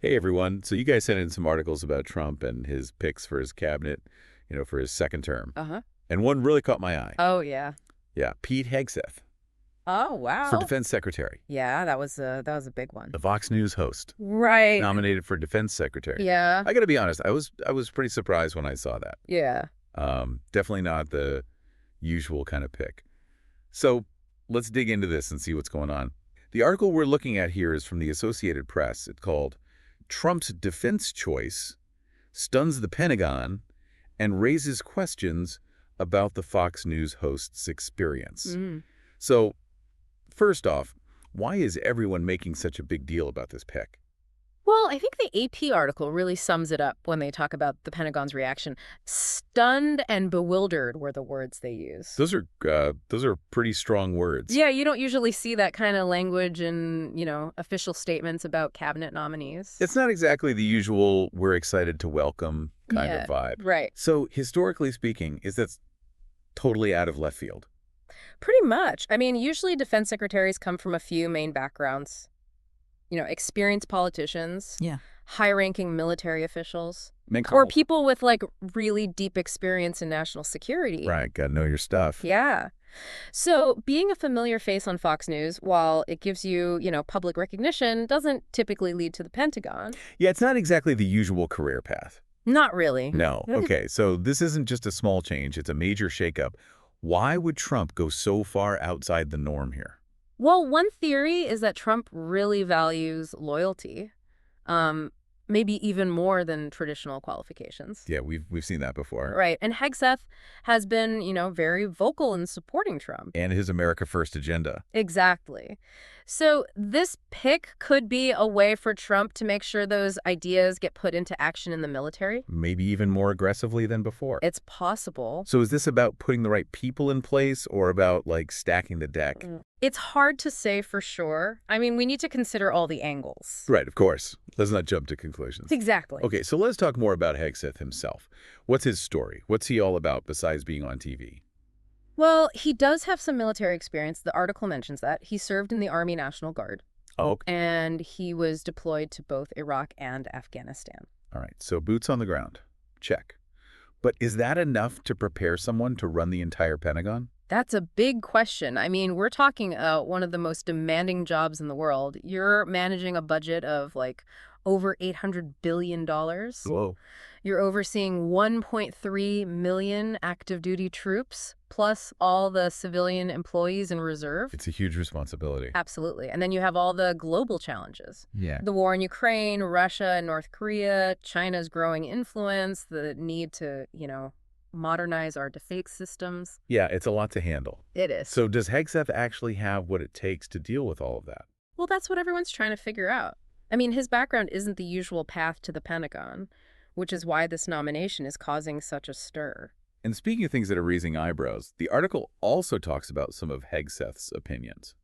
Hey everyone. So you guys sent in some articles about Trump and his picks for his cabinet, for his second term. Uh-huh. And one really caught my eye. Oh, yeah. Yeah, Pete Hegseth Oh, for wow. defense secretary, Yeah, that was a big one. the Fox News host, Right. nominated for defense secretary. Yeah. I got to be honest, I was pretty surprised when I saw that. Yeah. Definitely not the usual kind of pick. So let's dig into this and see what's going on. The article we're looking at here is from the Associated Press. It's called Trump's Defense Choice Stuns the Pentagon and Raises Questions about the Fox News host's experience. Mm. So, first off, why is everyone making such a big deal about this pick? Well, I think the AP article really sums it up when they talk about the Pentagon's reaction. Stunned and bewildered were the words they use. Those are pretty strong words. Yeah, you don't usually see that kind of language in, official statements about cabinet nominees. It's not exactly the usual "we're excited to welcome" kind Yeah, of vibe. right. So, historically speaking, is that totally out of left field? Pretty much. I mean, usually defense secretaries come from a few main backgrounds. Experienced politicians, Yeah. high-ranking military officials, Men or call. people with like really deep experience in national security. Right, gotta know your stuff. Yeah. So being a familiar face on Fox News, while it gives you, public recognition, doesn't typically lead to the Pentagon. Yeah, it's not exactly the usual career path. Not really. No. Okay, so this isn't just a small change, it's a major shakeup. Why would Trump go so far outside the norm here? Well, one theory is that Trump really values loyalty, um, maybe even more than traditional qualifications. Yeah, we've seen that before. Right. And Hegseth has been, very vocal in supporting Trump. And his America First agenda. Exactly. So this pick could be a way for Trump to make sure those ideas get put into action in the military. Maybe even more aggressively than before. It's possible. So is this about putting the right people in place or about, like, stacking the deck? It's hard to say for sure. I mean, we need to consider all the angles. Right, of course. Let's not jump to conclusions. Exactly. Okay, so let's talk more about Hegseth himself. What's his story? What's he all about besides being on TV? Well, he does have some military experience. The article mentions that. He served in the Army National Guard, Oh, okay. and he was deployed to both Iraq and Afghanistan. All right, so boots on the ground. Check. But is that enough to prepare someone to run the entire Pentagon? That's a big question. I mean, we're talking one of the most demanding jobs in the world. You're managing a budget of like over $800 billion. Whoa. You're overseeing 1.3 million active duty troops, plus all the civilian employees in reserve. It's a huge responsibility. Absolutely. And then you have all the global challenges. Yeah. The war in Ukraine, Russia and North Korea, China's growing influence, the need to, modernize our defense systems. Yeah, it's a lot to handle. It is. So does Hegseth actually have what it takes to deal with all of that? Well, that's what everyone's trying to figure out. I mean, his background isn't the usual path to the Pentagon, which is why this nomination is causing such a stir. And speaking of things that are raising eyebrows, the article also talks about some of Hegseth's opinions.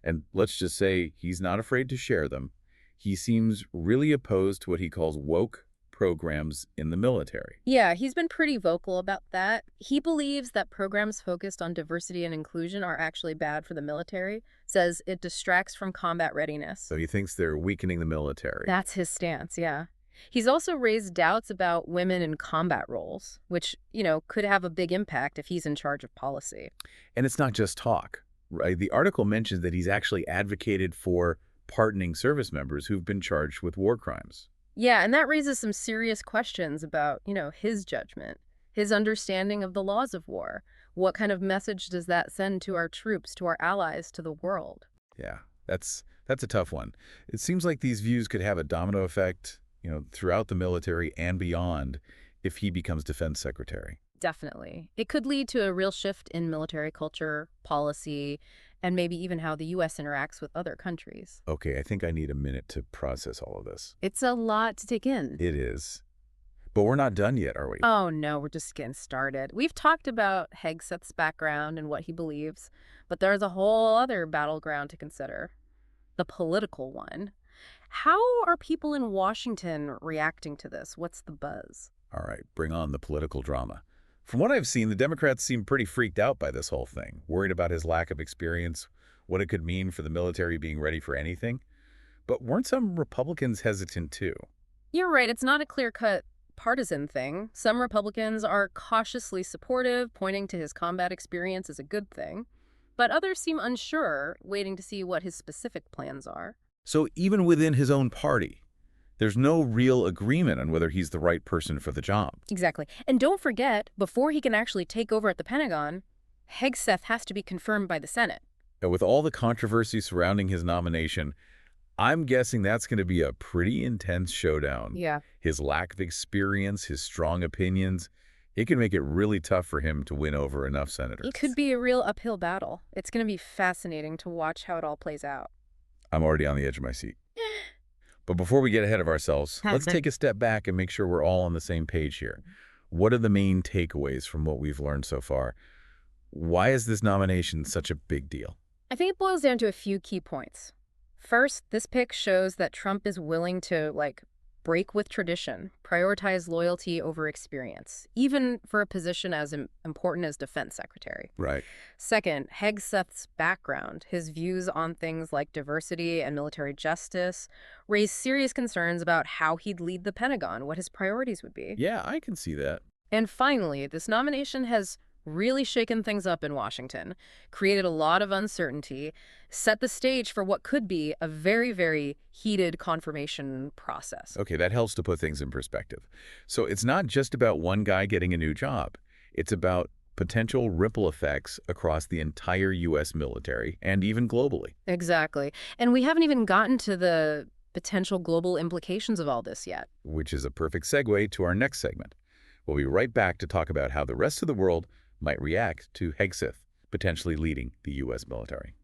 And let's just say he's not afraid to share them. He seems really opposed to what he calls woke programs in the military. Yeah, he's been pretty vocal about that. He believes that programs focused on diversity and inclusion are actually bad for the military, says it distracts from combat readiness. So he thinks they're weakening the military. That's his stance, yeah. He's also raised doubts about women in combat roles, which, could have a big impact if he's in charge of policy. And it's not just talk, right? The article mentions that he's actually advocated for pardoning service members who've been charged with war crimes. Yeah, and that raises some serious questions about, his judgment, his understanding of the laws of war. What kind of message does that send to our troops, to our allies, to the world? Yeah, that's a tough one. It seems like these views could have a domino effect, throughout the military and beyond if he becomes defense secretary. Definitely. It could lead to a real shift in military culture, policy, and maybe even how the U.S. interacts with other countries. Okay, I think I need a minute to process all of this. It's a lot to take in. It is. But we're not done yet, are we? Oh, no, we're just getting started. We've talked about Hegseth's background and what he believes, but there's a whole other battleground to consider, the political one. How are people in Washington reacting to this? What's the buzz? All right, bring on the political drama. From what I've seen, the Democrats seem pretty freaked out by this whole thing, worried about his lack of experience, what it could mean for the military being ready for anything. But weren't some Republicans hesitant too? You're right, it's not a clear-cut partisan thing. Some Republicans are cautiously supportive, pointing to his combat experience as a good thing. But others seem unsure, waiting to see what his specific plans are. So even within his own party, there's no real agreement on whether he's the right person for the job. Exactly. And don't forget, before he can actually take over at the Pentagon, Hegseth has to be confirmed by the Senate. And with all the controversy surrounding his nomination, I'm guessing that's going to be a pretty intense showdown. Yeah. His lack of experience, his strong opinions, it can make it really tough for him to win over enough senators. It could be a real uphill battle. It's going to be fascinating to watch how it all plays out. I'm already on the edge of my seat. But before we get ahead of ourselves, let's take a step back and make sure we're all on the same page here. What are the main takeaways from what we've learned so far? Why is this nomination such a big deal? I think it boils down to a few key points. First, this pick shows that Trump is willing to, break with tradition, prioritize loyalty over experience, even for a position as important as defense secretary. Right. Second, Hegseth's background, his views on things like diversity and military justice, raise serious concerns about how he'd lead the Pentagon, what his priorities would be. Yeah, I can see that. And finally, this nomination has really shaken things up in Washington, created a lot of uncertainty, set the stage for what could be a very, very heated confirmation process. Okay, that helps to put things in perspective. So it's not just about one guy getting a new job. It's about potential ripple effects across the entire U.S. military and even globally. Exactly. And we haven't even gotten to the potential global implications of all this yet. Which is a perfect segue to our next segment. We'll be right back to talk about how the rest of the world might react to Hegseth potentially leading the U.S. military.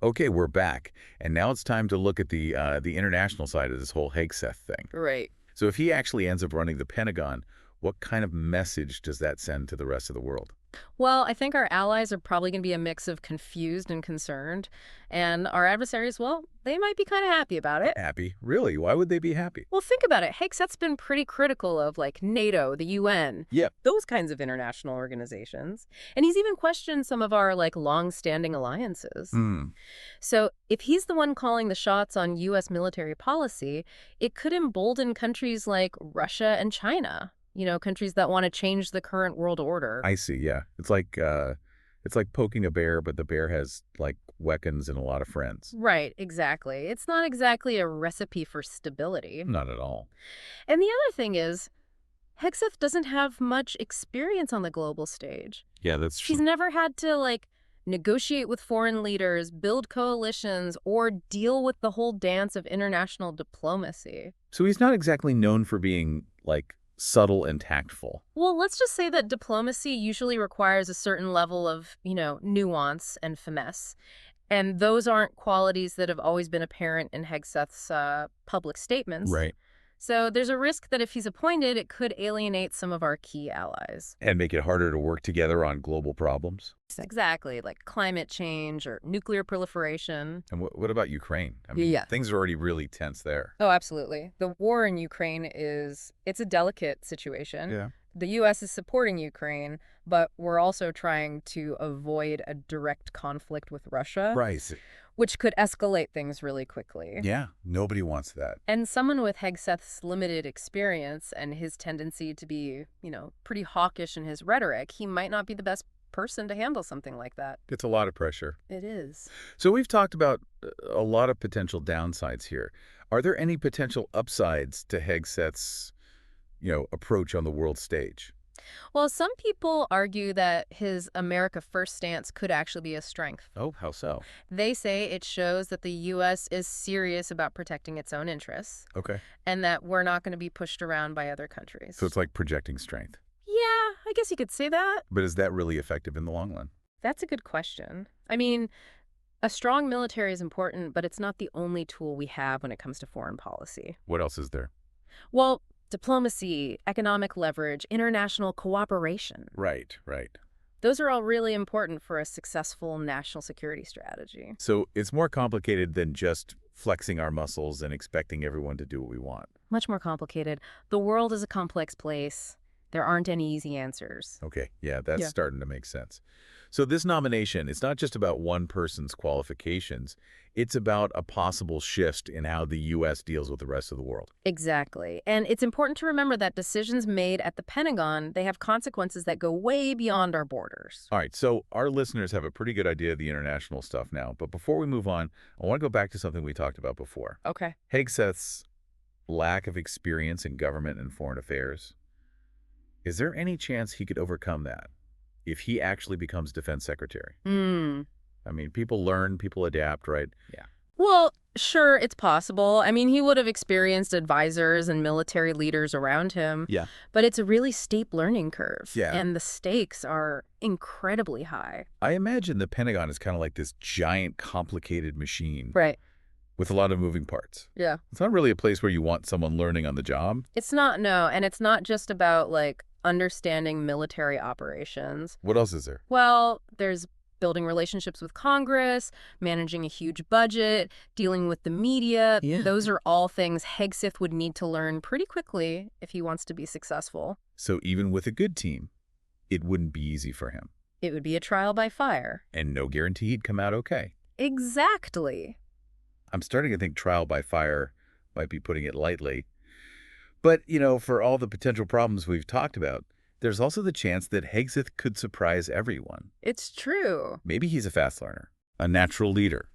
Okay, we're back, and now it's time to look at the international side of this whole Hegseth thing. Right. So if he actually ends up running the Pentagon, what kind of message does that send to the rest of the world? Well, I think our allies are probably going to be a mix of confused and concerned. And our adversaries, well, they might be kind of happy about it. Happy? Really? Why would they be happy? Well, think about it. Hegseth's been pretty critical of, NATO, the UN. Yep. Those kinds of international organizations. And he's even questioned some of our, long-standing alliances. So if he's the one calling the shots on U.S. military policy, it could embolden countries like Russia and China. Countries that want to change the current world order. I see, yeah. It's like poking a bear, but the bear has, weapons and a lot of friends. Right, exactly. It's not exactly a recipe for stability. Not at all. And the other thing is, Hegseth doesn't have much experience on the global stage. Yeah, that's true. She's never had to, negotiate with foreign leaders, build coalitions, or deal with the whole dance of international diplomacy. So he's not exactly known for being, subtle and tactful. Well, let's just say that diplomacy usually requires a certain level of, nuance and finesse. And those aren't qualities that have always been apparent in Hegseth's public statements. Right. So there's a risk that if he's appointed, it could alienate some of our key allies. And make it harder to work together on global problems. Exactly, like climate change or nuclear proliferation. And what about Ukraine? I mean, Yeah. things are already really tense there. Oh, absolutely. The war in Ukraine it's a delicate situation. Yeah. The U.S. is supporting Ukraine, but we're also trying to avoid a direct conflict with Russia, Right. which could escalate things really quickly. Yeah, nobody wants that. And someone with Hegseth's limited experience and his tendency to be, pretty hawkish in his rhetoric, he might not be the best person to handle something like that. It's a lot of pressure. It is. So we've talked about a lot of potential downsides here. Are there any potential upsides to Hegseth's, approach on the world stage? Well, some people argue that his America First stance could actually be a strength. Oh, how so? They say it shows that the U.S. is serious about protecting its own interests Okay. and that we're not going to be pushed around by other countries. So it's like projecting strength. Yeah, I guess you could say that. But is that really effective in the long run? That's a good question. I mean, a strong military is important, but it's not the only tool we have when it comes to foreign policy. What else is there? Well, diplomacy, economic leverage, international cooperation. Right. Those are all really important for a successful national security strategy. So it's more complicated than just flexing our muscles and expecting everyone to do what we want. Much more complicated. The world is a complex place. There aren't any easy answers. Okay, yeah, that's Yeah. starting to make sense. So this nomination, it's not just about one person's qualifications. It's about a possible shift in how the U.S. deals with the rest of the world. Exactly. And it's important to remember that decisions made at the Pentagon, they have consequences that go way beyond our borders. All right, so our listeners have a pretty good idea of the international stuff now. But before we move on, I want to go back to something we talked about before. Okay. Hegseth's lack of experience in government and foreign affairs. Is there any chance he could overcome that if he actually becomes defense secretary? Hmm. I mean, people learn, people adapt, right? Yeah. Well, sure, it's possible. I mean, he would have experienced advisors and military leaders around him, Yeah. but it's a really steep learning curve. Yeah. And the stakes are incredibly high. I imagine the Pentagon is kind of like this giant, complicated machine Right. with a lot of moving parts. Yeah. It's not really a place where you want someone learning on the job. It's not, no. And it's not just about, like, understanding military operations. What else is there? Well, there's building relationships with Congress, managing a huge budget, dealing with the media. Yeah. Those are all things Hegseth would need to learn pretty quickly if he wants to be successful. So even with a good team, it wouldn't be easy for him. It would be a trial by fire. And no guarantee he'd come out okay. Exactly. I'm starting to think trial by fire might be putting it lightly. But, for all the potential problems we've talked about, there's also the chance that Hegseth could surprise everyone. It's true. Maybe he's a fast learner, a natural leader,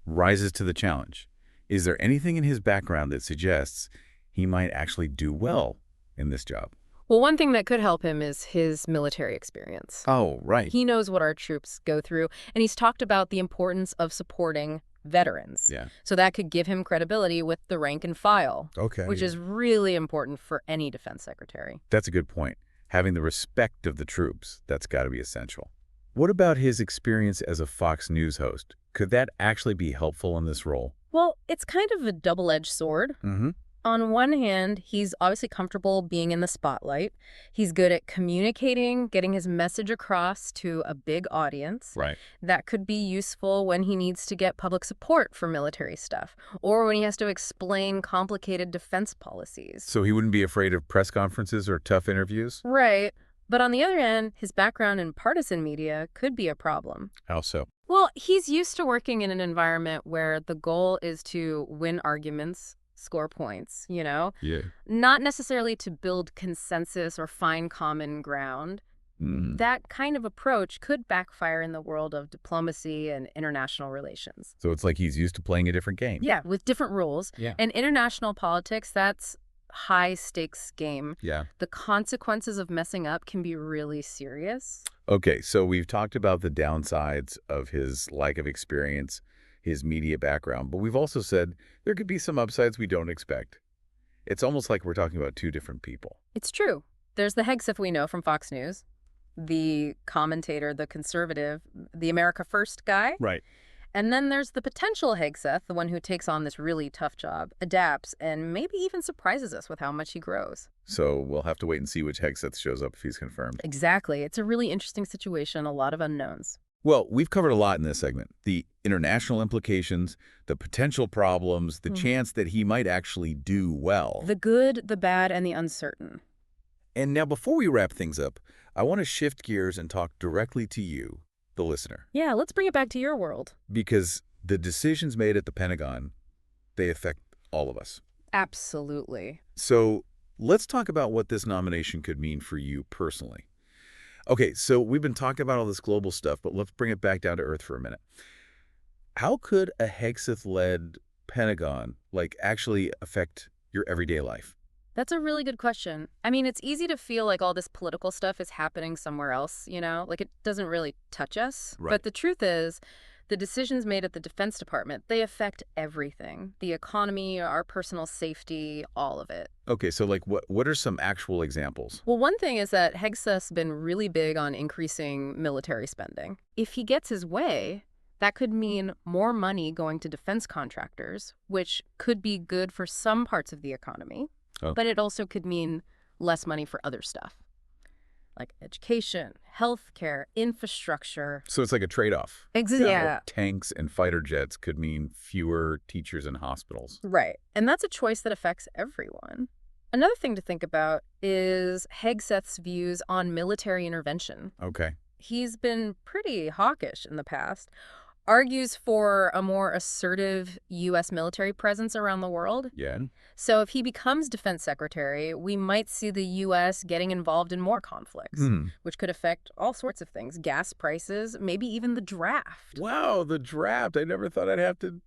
rises to the challenge. Is there anything in his background that suggests he might actually do well in this job? Well, one thing that could help him is his military experience. Oh, right. He knows what our troops go through, and he's talked about the importance of supporting veterans. Yeah. So that could give him credibility with the rank and file, Okay. which is really important for any defense secretary. That's a good point. Having the respect of the troops, that's got to be essential. What about his experience as a Fox News host? Could that actually be helpful in this role? Well, it's kind of a double-edged sword. Mm-hmm. On one hand, he's obviously comfortable being in the spotlight. He's good at communicating, getting his message across to a big audience. Right. That could be useful when he needs to get public support for military stuff, or when he has to explain complicated defense policies. So he wouldn't be afraid of press conferences or tough interviews? Right. But on the other hand, his background in partisan media could be a problem. How so? Well, he's used to working in an environment where the goal is to win arguments, score points, Yeah. not necessarily to build consensus or find common ground. Mm. That kind of approach could backfire in the world of diplomacy and international relations. So it's like he's used to playing a different game. Yeah, with different rules. Yeah. And international politics, that's high stakes game. Yeah. The consequences of messing up can be really serious. Okay, so we've talked about the downsides of his lack of experience, his media background, but we've also said there could be some upsides we don't expect. It's almost like we're talking about two different people. It's true. There's the Hegseth we know from Fox News, the commentator, the conservative, the America First guy. Right. And then there's the potential Hegseth, the one who takes on this really tough job, adapts, and maybe even surprises us with how much he grows. So we'll have to wait and see which Hegseth shows up if he's confirmed. Exactly. It's a really interesting situation, a lot of unknowns. Well, we've covered a lot in this segment. The international implications, the potential problems, the chance that he might actually do well. The good, the bad, and the uncertain. And now before we wrap things up, I want to shift gears and talk directly to you, the listener. Yeah, let's bring it back to your world. Because the decisions made at the Pentagon, they affect all of us. Absolutely. So let's talk about what this nomination could mean for you personally. Okay, so we've been talking about all this global stuff, but let's bring it back down to earth for a minute. How could a Hegseth-led Pentagon, actually affect your everyday life? That's a really good question. I mean, it's easy to feel like all this political stuff is happening somewhere else, Like it doesn't really touch us. Right. But the truth is, the decisions made at the Defense Department, they affect everything. The economy, our personal safety, all of it. Okay, so what are some actual examples? Well, one thing is that Hegseth's been really big on increasing military spending. If he gets his way, that could mean more money going to defense contractors, which could be good for some parts of the economy. Oh. But it also could mean less money for other stuff, like education, healthcare, infrastructure. So it's like a trade-off. Yeah. Tanks and fighter jets could mean fewer teachers in hospitals. Right. And that's a choice that affects everyone. Another thing to think about is Hegseth's views on military intervention. Okay. He's been pretty hawkish in the past, argues for a more assertive U.S. military presence around the world. Yeah. So if he becomes defense secretary, we might see the U.S. getting involved in more conflicts, Hmm. which could affect all sorts of things, gas prices, maybe even the draft. Wow, the draft. I never thought I'd have to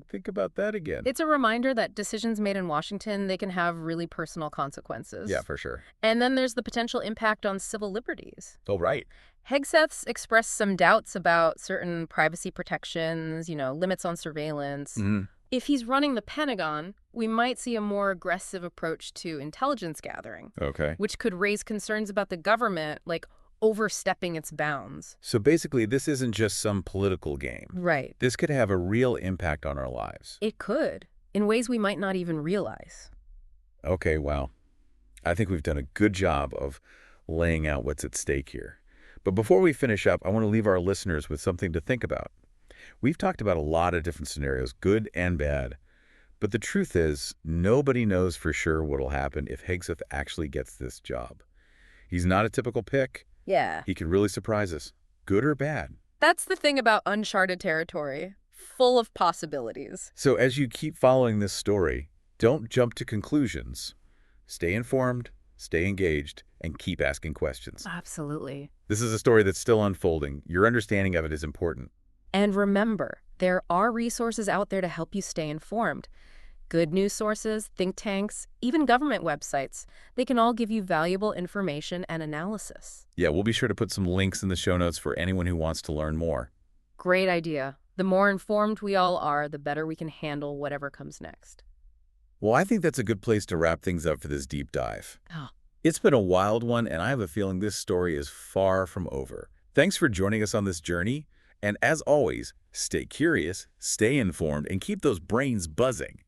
think about that again. It's a reminder that decisions made in Washington, they can have really personal Yeah, consequences. for sure. And then there's the potential impact on civil liberties. Oh, right. Hegseth's expressed some doubts about certain privacy protections, limits on surveillance. Hmm. If he's running the Pentagon, we might see a more aggressive approach to intelligence gathering, Okay. which could raise concerns about the government, like overstepping its bounds. So basically, this isn't just some political game. Right. This could have a real impact on our lives. It could, in ways we might not even realize. Okay, well, I think we've done a good job of laying out what's at stake here. But before we finish up, I want to leave our listeners with something to think about. We've talked about a lot of different scenarios, good and bad. But the truth is, nobody knows for sure what'll happen if Hegseth actually gets this job. He's not a typical pick. Yeah. He could really surprise us, good or bad. That's the thing about uncharted territory, full of possibilities. So as you keep following this story, don't jump to conclusions. Stay informed, stay engaged, and keep asking questions. Absolutely. This is a story that's still unfolding. Your understanding of it is important. And remember, there are resources out there to help you stay informed. Good news sources, think tanks, even government websites. They can all give you valuable information and analysis. Yeah, we'll be sure to put some links in the show notes for anyone who wants to learn more. Great idea. The more informed we all are, the better we can handle whatever comes next. Well, I think that's a good place to wrap things up for this deep dive. Oh. It's been a wild one, and I have a feeling this story is far from over. Thanks for joining us on this journey. And as always, stay curious, stay informed, and keep those brains buzzing.